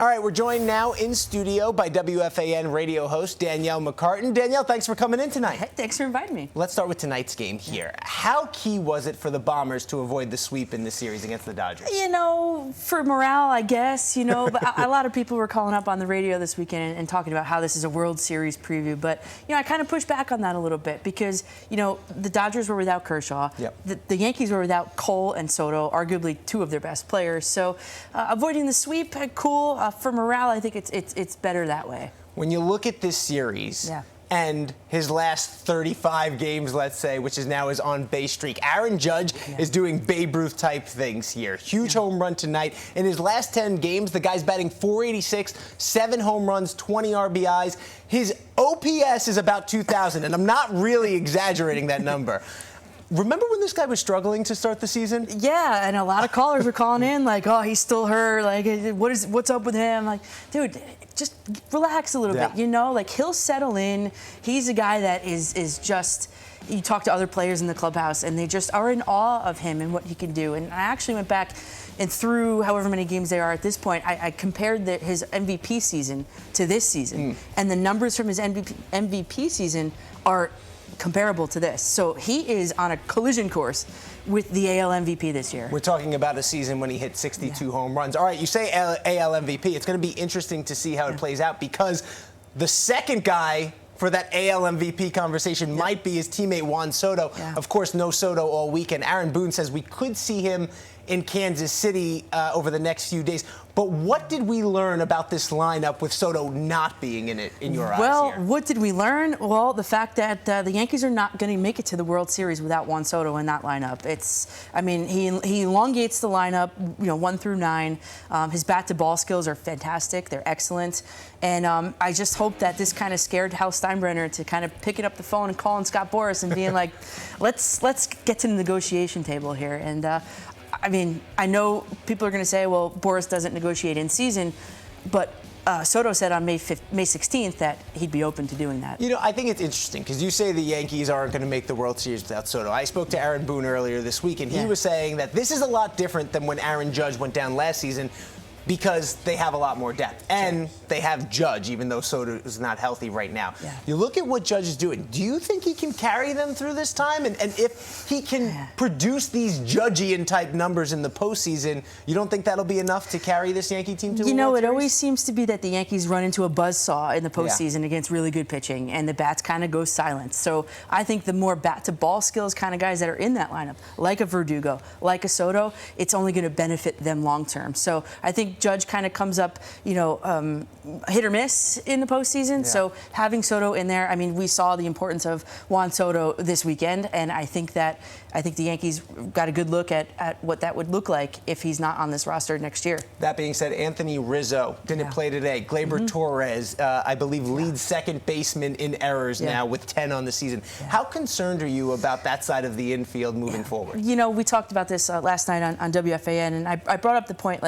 All right, we're joined now in studio by WFAN radio host Danielle McCartan. Danielle, thanks for coming in tonight. Hey, thanks for inviting me. Let's start with tonight's game here. How key was it for the Bombers to avoid the sweep in this series against the Dodgers? You know, for morale, I guess, but a lot of people were calling up on the radio this weekend and talking about how this is a World Series preview. But, I kind of pushed back on that a little bit because, the Dodgers were without Kershaw. Yep. The Yankees were without Cole and Soto, arguably two of their best players. So avoiding the sweep, cool. For morale, I think it's better that way. When you look at this series and his last 35 games, let's say, which is now his on-base streak, Aaron Judge is doing Babe Ruth-type things here. Huge home run tonight. In his last 10 games, the guy's batting .486, 7 home runs, 20 RBIs. His OPS is about 2,000, and I'm not really exaggerating that number. Remember when this guy was struggling to start the season? Yeah, and a lot of callers were calling in like, oh, he's still hurt. Like, what's up with him? Like, dude, just relax a little bit. Like he'll settle in. He's a guy that is just. You talk to other players in the clubhouse, and they just are in awe of him and what he can do. And I actually went back and through however many games there are at this point, I compared his MVP season to this season, and the numbers from his MVP season are comparable to this. So he is on a collision course with the AL MVP this year. We're talking about a season when he hit 62 home runs. All right, you say AL MVP. It's going to be interesting to see how it plays out because the second guy for that AL MVP conversation might be his teammate Juan Soto. Of course, no Soto all weekend. Aaron Boone says we could see him in Kansas City over the next few days. But what did we learn about this lineup with Soto not being in it, in your eyes here? Well, what did we learn? Well, the fact that the Yankees are not going to make it to the World Series without Juan Soto in that lineup. He elongates the lineup, 1 through 9. His bat-to-ball skills are fantastic. They're excellent. And I just hope that this kind of scared Hal Steinbrenner to kind of picking up the phone and calling Scott Boras and being like, let's get to the negotiation table here. And I know people are going to say, well, Boras doesn't negotiate in season, but Soto said on May 16th that he'd be open to doing that. I think it's interesting because you say the Yankees aren't going to make the World Series without Soto. I spoke to Aaron Boone earlier this week, and he was saying that this is a lot different than when Aaron Judge went down last season because they have a lot more depth. And they have Judge, even though Soto is not healthy right now. You look at what Judge is doing. Do you think he can carry them through this time? And if he can produce these Judgian-type numbers in the postseason, you don't think that'll be enough to carry this Yankee team to a World Series? It always seems to be that the Yankees run into a buzzsaw in the postseason against really good pitching, and the bats kind of go silent. So I think the more bat-to-ball skills kind of guys that are in that lineup, like a Verdugo, like a Soto, it's only going to benefit them long-term. So I think Judge kind of comes up, hit or miss in the postseason. So having Soto in there, we saw the importance of Juan Soto this weekend, and I think the Yankees got a good look at what that would look like if he's not on this roster next year. That being said, Anthony Rizzo didn't play today. Gleyber Torres, I believe, leads second baseman in errors now with 10 on the season. How concerned are you about that side of the infield moving forward? We talked about this last night on WFAN, and I brought up the point,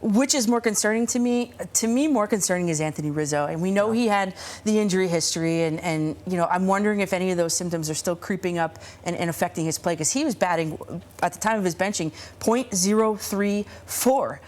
which is more concerning to me? To me, more concerning is Anthony Rizzo. And we know he had the injury history, and I'm wondering if any of those symptoms are still creeping up and affecting his play, because he was batting, at the time of his benching, .034.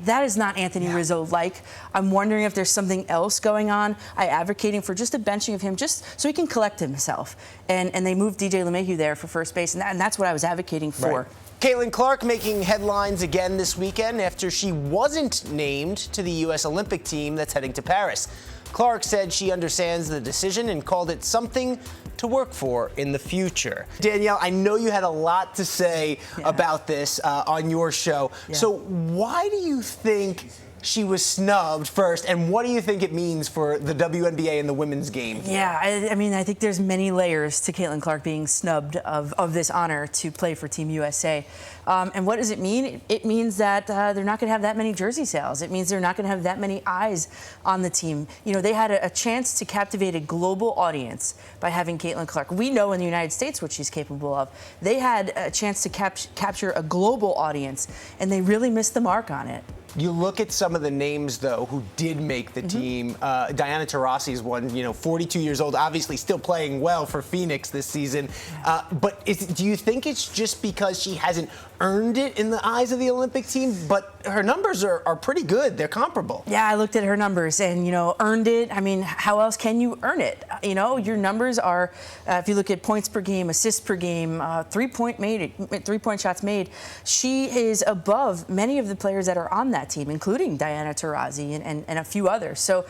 That is not Anthony Rizzo-like. I'm wondering if there's something else going on. I'm advocating for just a benching of him just so he can collect himself. And they moved DJ LeMahieu there for first base, and that's what I was advocating for. Caitlin Clark making headlines again this weekend after she wasn't named to the U.S. Olympic team that's heading to Paris. Clark said she understands the decision and called it something to work for in the future. Danielle, I know you had a lot to say about this on your show. So why do you think she was snubbed first, and what do you think it means for the WNBA and the women's game? I think there's many layers to Caitlin Clark being snubbed of this honor to play for Team USA. And what does it mean? It means that they're not going to have that many jersey sales. It means they're not going to have that many eyes on the team. They had a chance to captivate a global audience by having Caitlin Clark. We know in the United States what she's capable of. They had a chance to capture a global audience, and they really missed the mark on it. You look at some of the names, though, who did make the team. Diana Taurasi is one, 42 years old, obviously still playing well for Phoenix this season. But do you think it's just because she hasn't earned it in the eyes of the Olympic team? But her numbers are pretty good. They're comparable. Yeah, I looked at her numbers and, earned it. I mean, how else can you earn it? Your numbers are, if you look at points per game, assists per game, 3-point shots made, she is above many of the players that are on that team, including Diana Taurasi and a few others. So,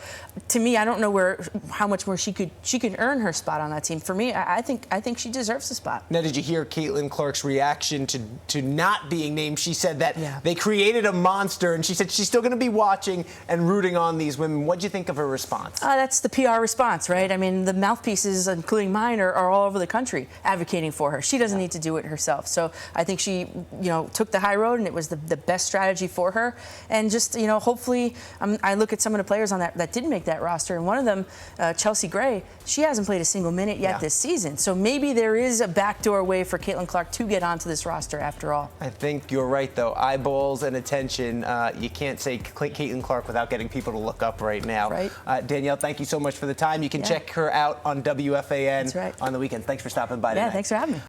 to me, I don't know how much more she could earn her spot on that team. For me, I think she deserves the spot. Now, did you hear Caitlin Clark's reaction to not being named? She said that they created a monster, and she said she's still going to be watching and rooting on these women. What did you think of her response? That's the PR response, right? I mean, the mouthpieces, including mine, are all over the country advocating for her. She doesn't need to do it herself. So I think she, took the high road, and it was the best strategy for her. And just, hopefully, I look at some of the players on that did make that roster, and one of them, Chelsea Gray, she hasn't played a single minute yet this season. So maybe there is a backdoor way for Caitlin Clark to get onto this roster after all. I think you're right, though. Eyeballs and attention. You can't say Caitlin Clark without getting people to look up right now. Right. Danielle, thank you so much for the time. You can check her out on WFAN on the weekends. Thanks for stopping by tonight. Yeah, thanks for having me.